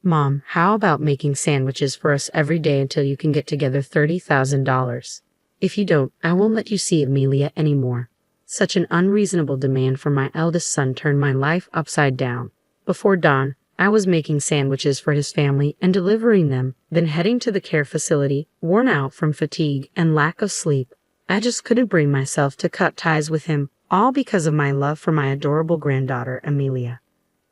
Mom, how about making sandwiches for us every day until you can get together $30,000? If you don't, I won't let you see Amelia anymore. Such an unreasonable demand from my eldest son turned my life upside down. Before dawn, I was making sandwiches for his family and delivering them, then heading to the care facility, worn out from fatigue and lack of sleep. I just couldn't bring myself to cut ties with him, all because of my love for my adorable granddaughter, Amelia.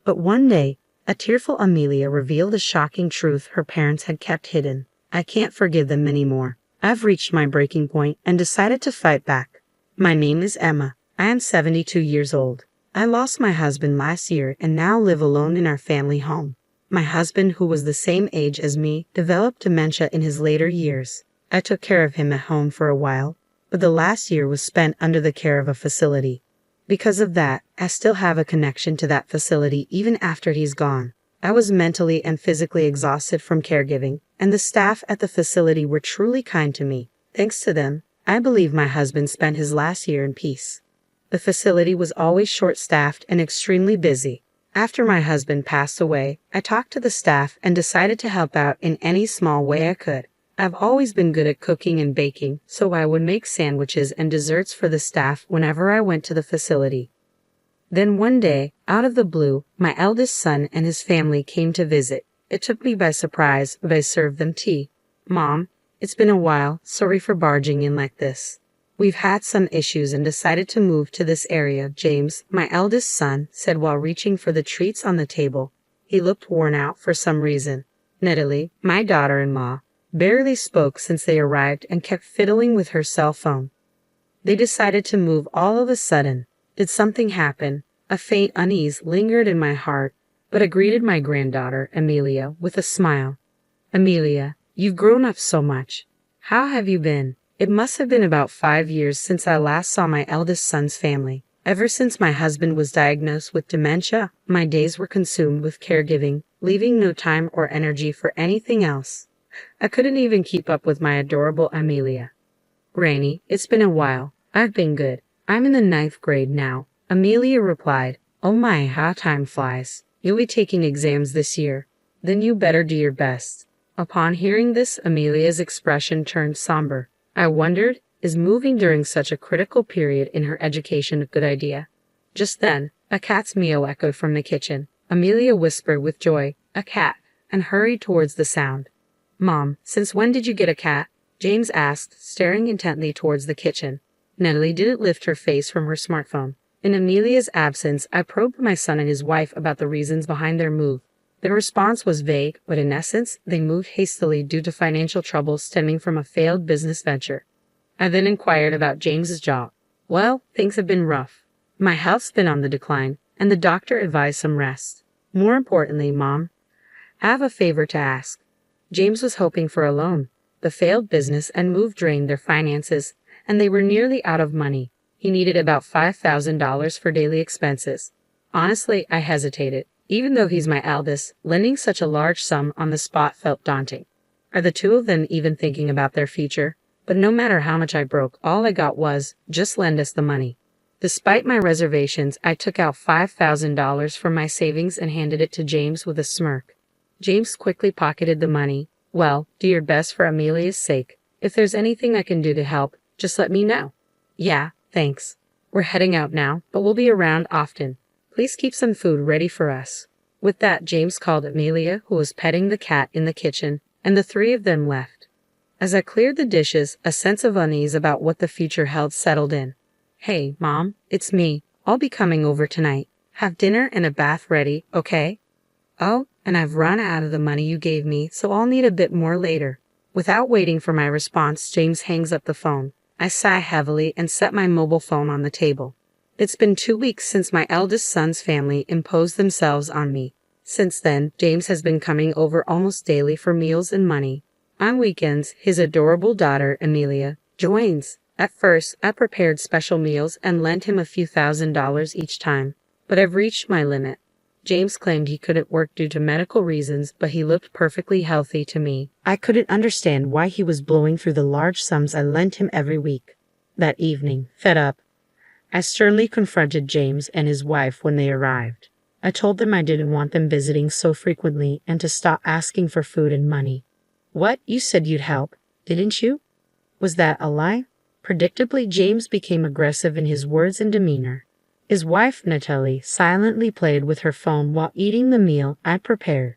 But one day, a tearful Amelia revealed a shocking truth her parents had kept hidden. I can't forgive them anymore. I've reached my breaking point and decided to fight back. My name is Emma. I am 72 years old. I lost my husband last year and now live alone in our family home. My husband, who was the same age as me, developed dementia in his later years. I took care of him at home for a while, but the last year was spent under the care of a facility. Because of that, I still have a connection to that facility even after he's gone. I was mentally and physically exhausted from caregiving, and the staff at the facility were truly kind to me. Thanks to them, I believe my husband spent his last year in peace. The facility was always short-staffed and extremely busy. After my husband passed away, I talked to the staff and decided to help out in any small way I could. I've always been good at cooking and baking, so I would make sandwiches and desserts for the staff whenever I went to the facility. Then one day, out of the blue, my eldest son and his family came to visit. It took me by surprise, but I served them tea. Mom, it's been a while, sorry for barging in like this. We've had some issues and decided to move to this area, James, my eldest son, said while reaching for the treats on the table. He looked worn out for some reason. Natalie, my daughter-in-law, barely spoke since they arrived and kept fiddling with her cell phone. They decided to move all of a sudden. Did something happen? A faint unease lingered in my heart, but I greeted my granddaughter, Amelia, with a smile. Amelia, you've grown up so much. How have you been? It must have been about 5 years since I last saw my eldest son's family. Ever since my husband was diagnosed with dementia, my days were consumed with caregiving, leaving no time or energy for anything else. I couldn't even keep up with my adorable Amelia. Granny, it's been a while. I've been good. I'm in the 9th grade now. Amelia replied, Oh my, how time flies. You'll be taking exams this year. Then you better do your best. Upon hearing this, Amelia's expression turned somber. I wondered, is moving during such a critical period in her education a good idea? Just then, a cat's meow echoed from the kitchen. Amelia whispered with joy, A cat, and hurried towards the sound. Mom, since when did you get a cat? James asked, staring intently towards the kitchen. Natalie didn't lift her face from her smartphone. In Amelia's absence, I probed my son and his wife about the reasons behind their move. Their response was vague, but in essence, they moved hastily due to financial troubles stemming from a failed business venture. I then inquired about James's job. Well, things have been rough. My health's been on the decline, and the doctor advised some rest. More importantly, Mom, I have a favor to ask. James was hoping for a loan. The failed business and move drained their finances, and they were nearly out of money. He needed about $5,000 for daily expenses. Honestly, I hesitated. Even though he's my eldest, lending such a large sum on the spot felt daunting. Are the two of them even thinking about their future? But no matter how much I broke, all I got was, just lend us the money. Despite my reservations, I took out $5,000 from my savings and handed it to James with a smirk. James quickly pocketed the money. Well, do your best for Amelia's sake. If there's anything I can do to help, just let me know. Yeah, thanks. We're heading out now, but we'll be around often. Please keep some food ready for us. With that, James called Amelia, who was petting the cat in the kitchen, and the three of them left. As I cleared the dishes, a sense of unease about what the future held settled in. Hey, Mom, it's me. I'll be coming over tonight. Have dinner and a bath ready, okay? Oh, and I've run out of the money you gave me, so I'll need a bit more later. Without waiting for my response, James hangs up the phone. I sigh heavily and set my mobile phone on the table. It's been 2 weeks since my eldest son's family imposed themselves on me. Since then, James has been coming over almost daily for meals and money. On weekends, his adorable daughter, Amelia, joins. At first, I prepared special meals and lent him a few $1,000s each time, but I've reached my limit. James claimed he couldn't work due to medical reasons, but he looked perfectly healthy to me. I couldn't understand why he was blowing through the large sums I lent him every week. That evening, fed up, I sternly confronted James and his wife when they arrived. I told them I didn't want them visiting so frequently and to stop asking for food and money. What? You said you'd help, didn't you? Was that a lie? Predictably, James became aggressive in his words and demeanor. His wife, Natalie, silently played with her phone while eating the meal I prepared.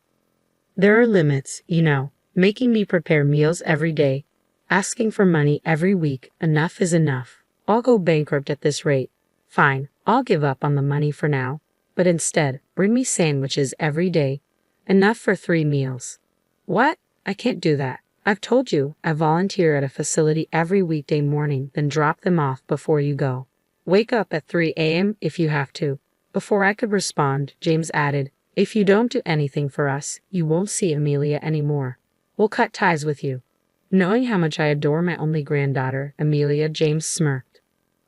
There are limits, you know. Making me prepare meals every day, asking for money every week, enough is enough. I'll go bankrupt at this rate. Fine, I'll give up on the money for now. But instead, bring me sandwiches every day. Enough for 3 meals. What? I can't do that. I've told you, I volunteer at a facility every weekday morning, then drop them off before you go. Wake up at 3 a.m. if you have to. Before I could respond, James added, if you don't do anything for us, you won't see Amelia anymore. We'll cut ties with you. Knowing how much I adore my only granddaughter, Amelia, James smirked.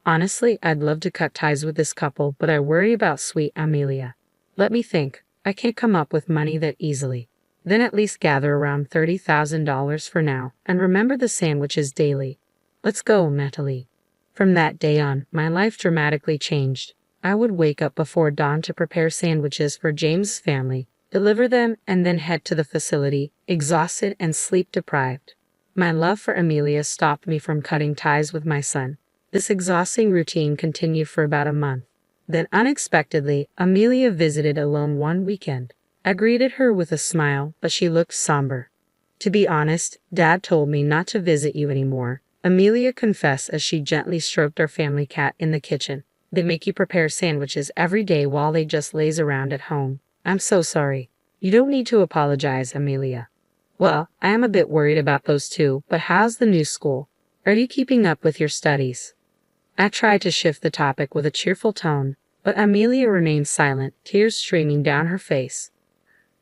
Honestly, I'd love to cut ties with this couple, but I worry about sweet Amelia. Let me think. I can't come up with money that easily. Then at least gather around $30,000 for now, and remember the sandwiches daily. Let's go, Natalie. From that day on, my life dramatically changed. I would wake up before dawn to prepare sandwiches for James' family, deliver them, and then head to the facility, exhausted and sleep-deprived. My love for Amelia stopped me from cutting ties with my son. This exhausting routine continued for about a month. Then unexpectedly, Amelia visited alone one weekend. I greeted her with a smile, but she looked somber. To be honest, Dad told me not to visit you anymore, Amelia confessed as she gently stroked our family cat in the kitchen. They make you prepare sandwiches every day while they just laze around at home. I'm so sorry. You don't need to apologize, Amelia. Well, I am a bit worried about those two, but how's the new school? Are you keeping up with your studies? I tried to shift the topic with a cheerful tone, but Amelia remained silent, tears streaming down her face.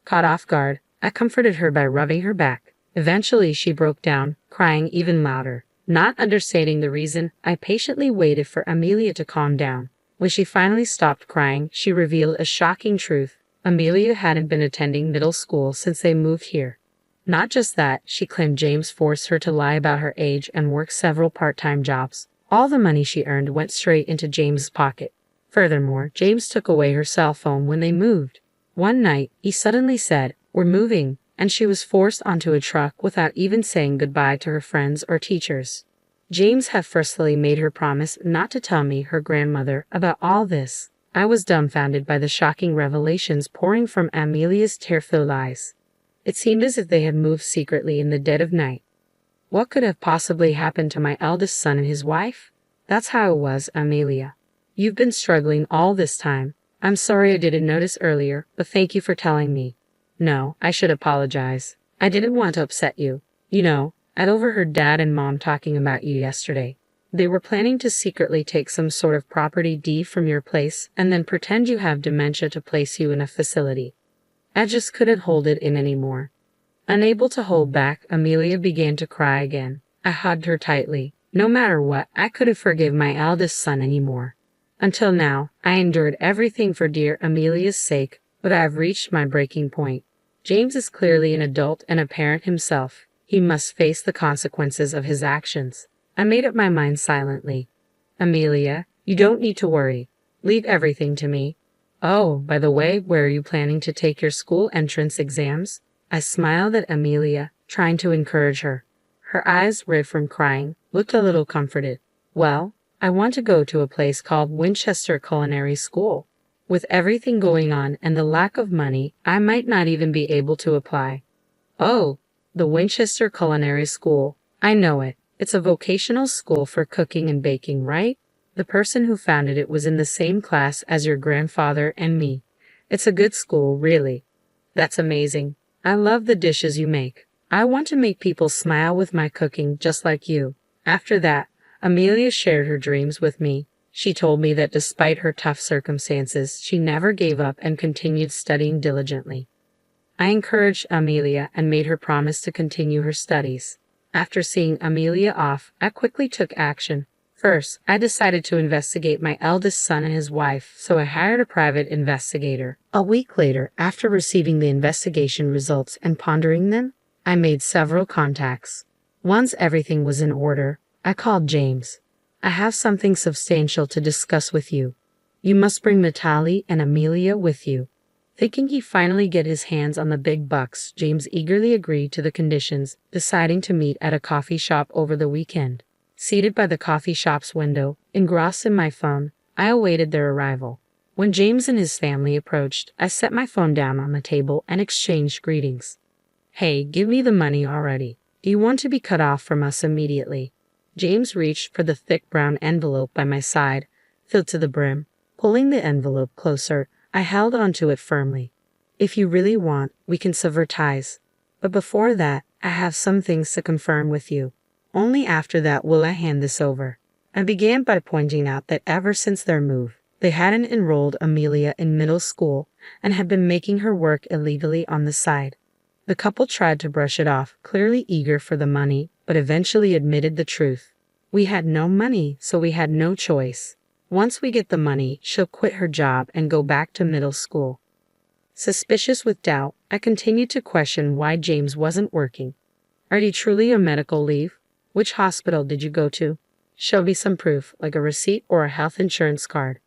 Caught off guard, I comforted her by rubbing her back. Eventually, she broke down, crying even louder. Not understanding the reason, I patiently waited for Amelia to calm down. When she finally stopped crying, she revealed a shocking truth. Amelia hadn't been attending middle school since they moved here. Not just that, she claimed James forced her to lie about her age and work several part-time jobs. All the money she earned went straight into James's pocket. Furthermore, James took away her cell phone when they moved. One night, he suddenly said, "We're moving," and she was forced onto a truck without even saying goodbye to her friends or teachers. James had firstly made her promise not to tell me, her grandmother, about all this. I was dumbfounded by the shocking revelations pouring from Amelia's tear-filled eyes. It seemed as if they had moved secretly in the dead of night. What could have possibly happened to my eldest son and his wife? That's how it was, Amelia. You've been struggling all this time. I'm sorry I didn't notice earlier, but thank you for telling me. No, I should apologize. I didn't want to upset you. You know, I'd overheard Dad and Mom talking about you yesterday. They were planning to secretly take some sort of property deed from your place and then pretend you have dementia to place you in a facility. I just couldn't hold it in anymore. Unable to hold back, Amelia began to cry again. I hugged her tightly. No matter what, I couldn't forgive my eldest son anymore. Until now, I endured everything for dear Amelia's sake, but I have reached my breaking point. James is clearly an adult and a parent himself. He must face the consequences of his actions. I made up my mind silently. Amelia, you don't need to worry. Leave everything to me. Oh, by the way, where are you planning to take your school entrance exams? I smiled at Amelia, trying to encourage her. Her eyes, red from crying, looked a little comforted. Well, I want to go to a place called Winchester Culinary School. With everything going on and the lack of money, I might not even be able to apply. Oh, the Winchester Culinary School. I know it. It's a vocational school for cooking and baking, right? The person who founded it was in the same class as your grandfather and me. It's a good school, really. That's amazing. I love the dishes you make. I want to make people smile with my cooking just like you. After that, Amelia shared her dreams with me. She told me that despite her tough circumstances, she never gave up and continued studying diligently. I encouraged Amelia and made her promise to continue her studies. After seeing Amelia off, I quickly took action. First, I decided to investigate my eldest son and his wife, so I hired a private investigator. A week later, after receiving the investigation results and pondering them, I made several contacts. Once everything was in order, I called James. I have something substantial to discuss with you. You must bring Natalie and Amelia with you. Thinking he'd finally get his hands on the big bucks, James eagerly agreed to the conditions, deciding to meet at a coffee shop over the weekend. Seated by the coffee shop's window, engrossed in my phone, I awaited their arrival. When James and his family approached, I set my phone down on the table and exchanged greetings. "Hey, give me the money already. Do you want to be cut off from us immediately?" James reached for the thick brown envelope by my side, filled to the brim. Pulling the envelope closer, I held onto it firmly. "If you really want, we can sever ties. But before that, I have some things to confirm with you. Only after that will I hand this over." I began by pointing out that ever since their move, they hadn't enrolled Amelia in middle school and had been making her work illegally on the side. The couple tried to brush it off, clearly eager for the money, but eventually admitted the truth. "We had no money, so we had no choice. Once we get the money, she'll quit her job and go back to middle school." Suspicious with doubt, I continued to question why James wasn't working. "Are you truly on medical leave? Which hospital did you go to? Show me some proof, like a receipt or a health insurance card."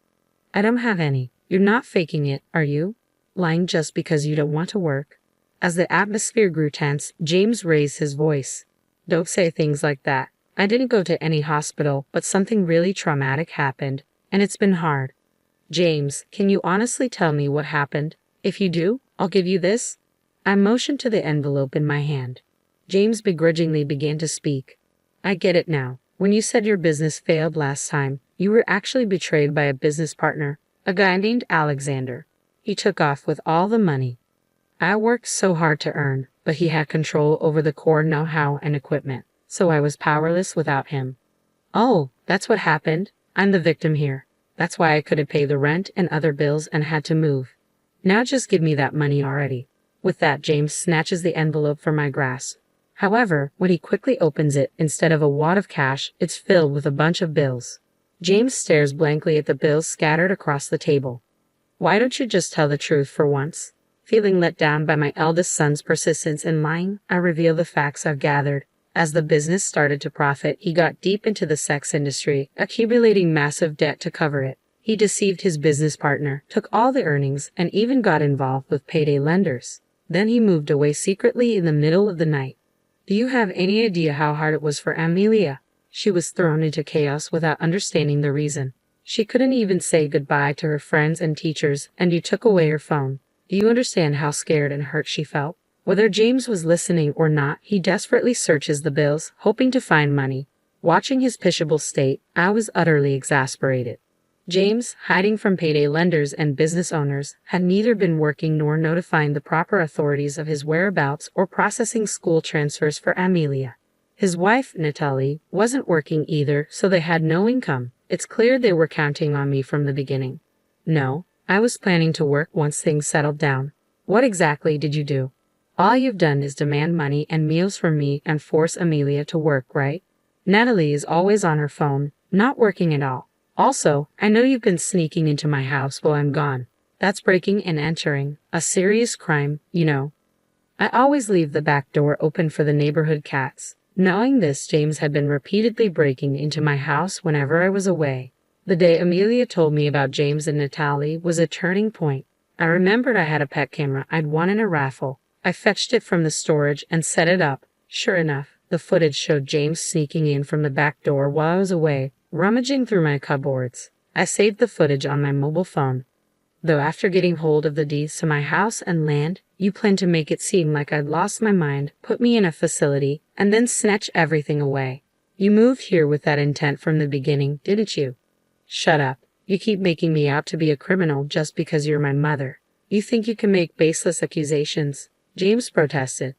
"I don't have any." "You're not faking it, are you? Lying just because you don't want to work?" As the atmosphere grew tense, James raised his voice. "Don't say things like that. I didn't go to any hospital, but something really traumatic happened, and it's been hard." "James, can you honestly tell me what happened? If you do, I'll give you this." I motioned to the envelope in my hand. James begrudgingly began to speak. "I get it now. When you said your business failed last time, you were actually betrayed by a business partner, a guy named Alexander. He took off with all the money. I worked so hard to earn, but he had control over the core know-how and equipment, so I was powerless without him." "Oh, that's what happened. I'm the victim here. That's why I couldn't pay the rent and other bills and had to move. Now just give me that money already." With that, James snatches the envelope from my grasp. However, when he quickly opens it, instead of a wad of cash, it's filled with a bunch of bills. James stares blankly at the bills scattered across the table. "Why don't you just tell the truth for once?" Feeling let down by my eldest son's persistence in lying, I reveal the facts I've gathered. As the business started to profit, he got deep into the sex industry, accumulating massive debt to cover it. He deceived his business partner, took all the earnings, and even got involved with payday lenders. Then he moved away secretly in the middle of the night. Do you have any idea how hard it was for Amelia? She was thrown into chaos without understanding the reason. She couldn't even say goodbye to her friends and teachers, and you took away her phone. Do you understand how scared and hurt she felt? Whether James was listening or not, he desperately searches the bills, hoping to find money. Watching his pitiable state, I was utterly exasperated. James, hiding from payday lenders and business owners, had neither been working nor notifying the proper authorities of his whereabouts or processing school transfers for Amelia. His wife, Natalie, wasn't working either, so they had no income. It's clear they were counting on me from the beginning. No, I was planning to work once things settled down. What exactly did you do? All you've done is demand money and meals from me and force Amelia to work, right? Natalie is always on her phone, not working at all. Also, I know you've been sneaking into my house while I'm gone. That's breaking and entering, a serious crime, you know. I always leave the back door open for the neighborhood cats. Knowing this, James had been repeatedly breaking into my house whenever I was away. The day Amelia told me about James and Natalie was a turning point. I remembered I had a pet camera I'd won in a raffle. I fetched it from the storage and set it up. Sure enough, the footage showed James sneaking in from the back door while I was away, rummaging through my cupboards. I saved the footage on my mobile phone. Though after getting hold of the deeds to my house and land, you planned to make it seem like I'd lost my mind, put me in a facility, and then snatch everything away. You moved here with that intent from the beginning, didn't you? Shut up. You keep making me out to be a criminal just because you're my mother. You think you can make baseless accusations? James protested.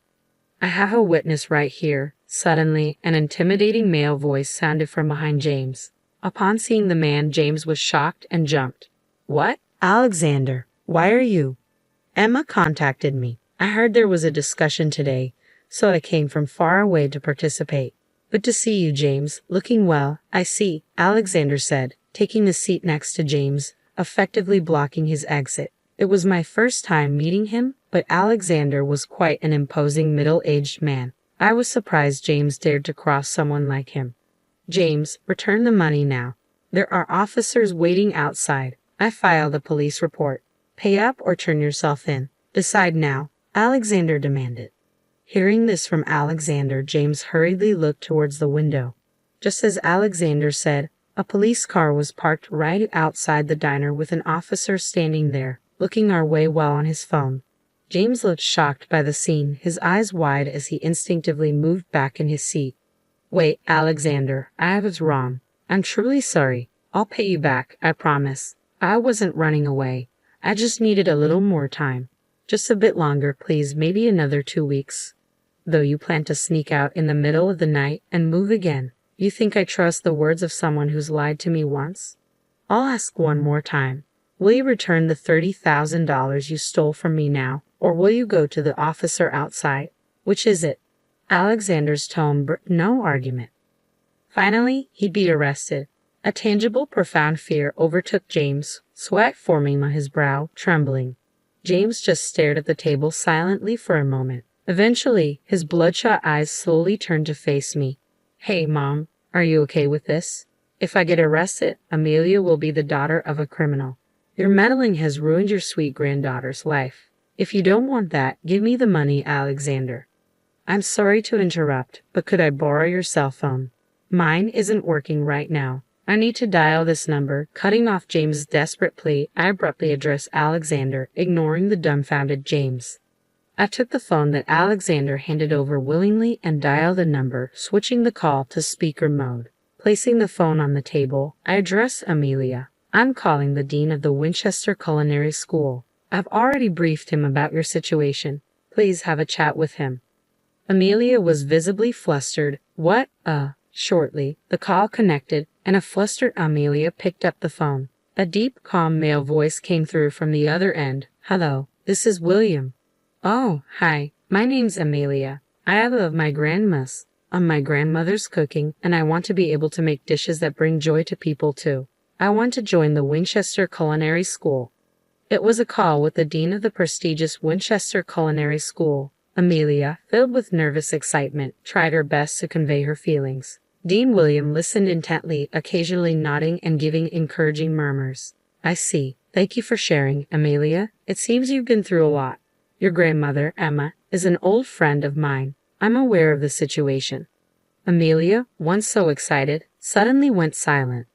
I have a witness right here. Suddenly, an intimidating male voice sounded from behind James. Upon seeing the man, James was shocked and jumped. What? Alexander, why are you? Emma contacted me. I heard there was a discussion today, so I came from far away to participate. Good to see you, James. Looking well, I see, Alexander said, taking the seat next to James, effectively blocking his exit. It was my first time meeting him, but Alexander was quite an imposing middle-aged man. I was surprised James dared to cross someone like him. James, return the money now. There are officers waiting outside. I filed a police report. Pay up or turn yourself in. Decide now, Alexander demanded. Hearing this from Alexander, James hurriedly looked towards the window. Just as Alexander said, a police car was parked right outside the diner with an officer standing there, looking our way while on his phone. James looked shocked by the scene, his eyes wide as he instinctively moved back in his seat. Wait, Alexander, I was wrong. I'm truly sorry. I'll pay you back, I promise. I wasn't running away. I just needed a little more time. Just a bit longer, please, maybe another 2 weeks. Though you plan to sneak out in the middle of the night and move again, you think I trust the words of someone who's lied to me once? I'll ask one more time. Will you return the $30,000 you stole from me now, or will you go to the officer outside? Which is it? Alexander's tone no argument. Finally, he'd be arrested. A tangible, profound fear overtook James, sweat forming on his brow, trembling. James just stared at the table silently for a moment. Eventually, his bloodshot eyes slowly turned to face me. Hey, Mom, are you okay with this? If I get arrested, Amelia will be the daughter of a criminal. Your meddling has ruined your sweet granddaughter's life. If you don't want that, give me the money, Alexander. I'm sorry to interrupt, but could I borrow your cell phone? Mine isn't working right now. I need to dial this number. Cutting off James's desperate plea, I abruptly addressed Alexander, ignoring the dumbfounded James. I took the phone that Alexander handed over willingly and dialed the number, switching the call to speaker mode. Placing the phone on the table, I addressed Amelia. I'm calling the dean of the Winchester Culinary School. I've already briefed him about your situation. Please have a chat with him. Amelia was visibly flustered. What? Shortly, the call connected, and a flustered Amelia picked up the phone. A deep, calm male voice came through from the other end. Hello, this is William. Oh, hi, my name's Amelia. I love my grandma's. I'm my grandmother's cooking, and I want to be able to make dishes that bring joy to people too. I want to join the Winchester Culinary School. It was a call with the dean of the prestigious Winchester Culinary School. Amelia, filled with nervous excitement, tried her best to convey her feelings. Dean William listened intently, occasionally nodding and giving encouraging murmurs. I see. Thank you for sharing, Amelia. It seems you've been through a lot. Your grandmother, Emma, is an old friend of mine. I'm aware of the situation. Amelia, once so excited, suddenly went silent.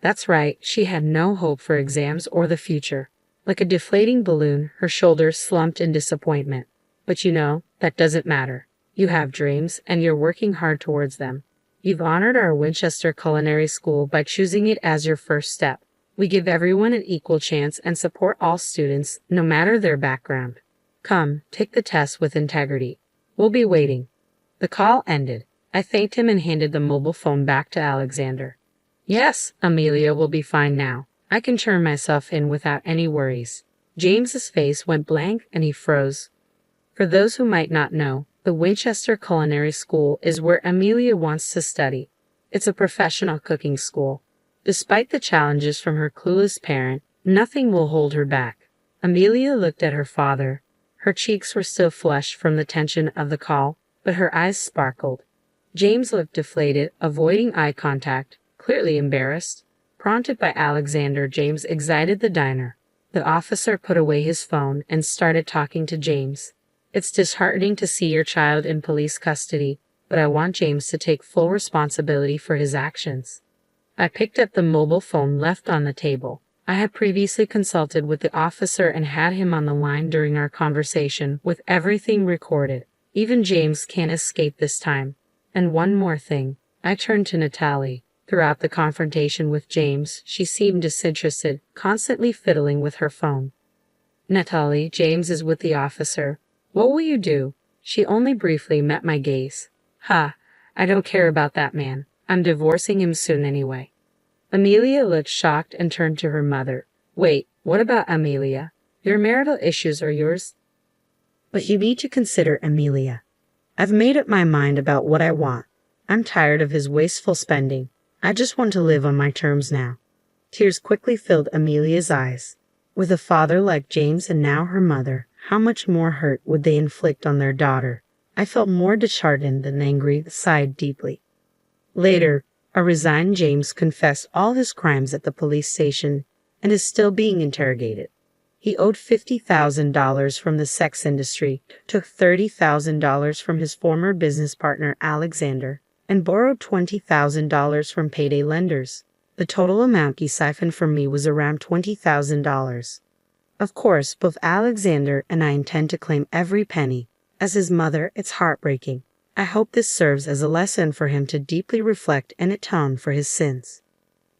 That's right, she had no hope for exams or the future. Like a deflating balloon, her shoulders slumped in disappointment. But you know, that doesn't matter. You have dreams, and you're working hard towards them. You've honored our Winchester Culinary School by choosing it as your first step. We give everyone an equal chance and support all students, no matter their background. Come, take the test with integrity. We'll be waiting. The call ended. I thanked him and handed the mobile phone back to Alexander. Yes, Amelia will be fine now. I can turn myself in without any worries. James's face went blank and he froze. For those who might not know, the Winchester Culinary School is where Amelia wants to study. It's a professional cooking school. Despite the challenges from her clueless parent, nothing will hold her back. Amelia looked at her father. Her cheeks were still flushed from the tension of the call, but her eyes sparkled. James looked deflated, avoiding eye contact, clearly embarrassed. Prompted by Alexander, James exited the diner. The officer put away his phone and started talking to James. It's disheartening to see your child in police custody, but I want James to take full responsibility for his actions. I picked up the mobile phone left on the table. I had previously consulted with the officer and had him on the line during our conversation, with everything recorded. Even James can't escape this time. And one more thing. I turned to Natalie. Throughout the confrontation with James, she seemed disinterested, constantly fiddling with her phone. Natalie, James is with the officer. What will you do? She only briefly met my gaze. Ha, I don't care about that man. I'm divorcing him soon anyway. Amelia looked shocked and turned to her mother. Wait, what about Amelia? Your marital issues are yours. But you need to consider Amelia. I've made up my mind about what I want. I'm tired of his wasteful spending. I just want to live on my terms now. Tears quickly filled Amelia's eyes. With a father like James and now her mother, how much more hurt would they inflict on their daughter? I felt more disheartened than angry, sighed deeply. Later, a resigned James confessed all his crimes at the police station and is still being interrogated. He owed $50,000 from the sex industry, took $30,000 from his former business partner Alexander, and borrowed $20,000 from payday lenders. The total amount he siphoned from me was around $20,000. Of course, both Alexander and I intend to claim every penny. As his mother, it's heartbreaking. I hope this serves as a lesson for him to deeply reflect and atone for his sins.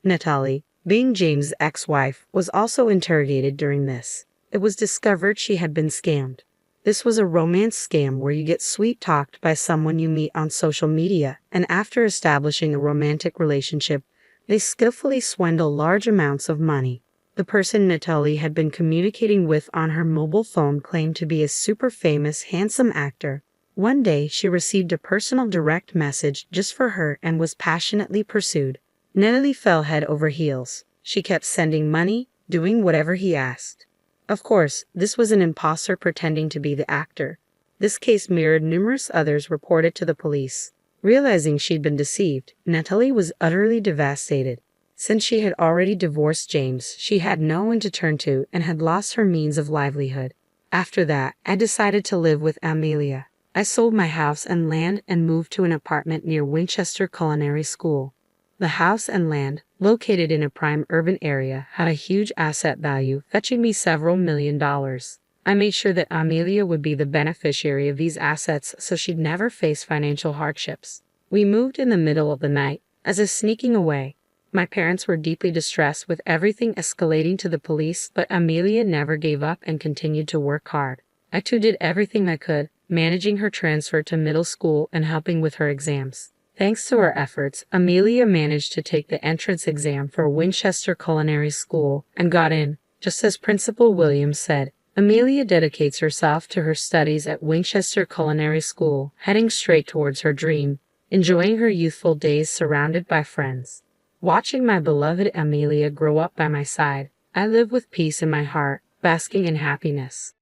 Natalie, being James' ex-wife, was also interrogated during this. It was discovered she had been scammed. This was a romance scam where you get sweet-talked by someone you meet on social media, and after establishing a romantic relationship, they skillfully swindle large amounts of money. The person Natalie had been communicating with on her mobile phone claimed to be a super famous, handsome actor. One day, she received a personal direct message just for her and was passionately pursued. Natalie fell head over heels. She kept sending money, doing whatever he asked. Of course, this was an imposter pretending to be the actor. This case mirrored numerous others reported to the police. Realizing she'd been deceived, Natalie was utterly devastated. Since she had already divorced James, she had no one to turn to and had lost her means of livelihood. After that, I decided to live with Amelia. I sold my house and land and moved to an apartment near Winchester Culinary School. The house and land, located in a prime urban area, had a huge asset value, fetching me several $1,000,000. I made sure that Amelia would be the beneficiary of these assets so she'd never face financial hardships. We moved in the middle of the night, as if sneaking away. My parents were deeply distressed with everything escalating to the police, but Amelia never gave up and continued to work hard. I too did everything I could, managing her transfer to middle school and helping with her exams. Thanks to her efforts, Amelia managed to take the entrance exam for Winchester Culinary School and got in. Just as Principal Williams said, Amelia dedicates herself to her studies at Winchester Culinary School, heading straight towards her dream, enjoying her youthful days surrounded by friends. Watching my beloved Amelia grow up by my side, I live with peace in my heart, basking in happiness.